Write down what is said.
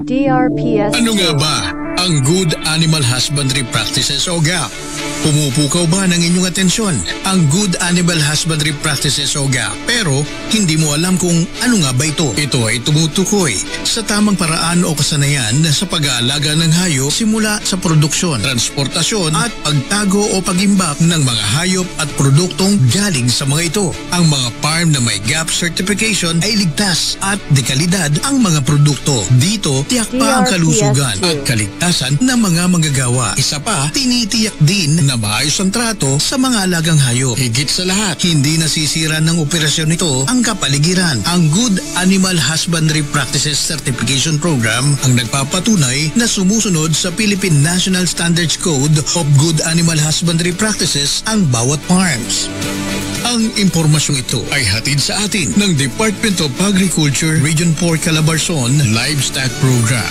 DRPS. Ano nga ba ang Good Animal Husbandry Practices o GAP? Pumupukaw ba ng inyong atensyon ang Good Animal Husbandry Practices o GAP? Pero hindi mo alam kung ano nga ba ito? Ito ay tumutukoy sa tamang paraan o kasanayan sa pag-aalaga ng hayop simula sa produksyon, transportasyon at pagtago o pagimbap ng mga hayop at produktong galing sa mga ito. Ang mga farm na may GAP certification ay ligtas at dekalidad ang mga produkto. Dito, tiyak pa ang kalusugan at kaligtasan ng mga manggagawa. Isa pa, tinitiyak din na maayos ang trato sa mga alagang hayop. Higit sa lahat, hindi nasisira ng operasyon nito ang kapaligiran. Ang Good Animal Husbandry Practices Certification Program ang nagpapatunay na sumusunod sa Philippine National Standards Code of Good Animal Husbandry Practices ang bawat farms. Ang impormasyong ito ay hatid sa atin ng Department of Agriculture Region 4 Calabarzon Livestock Program.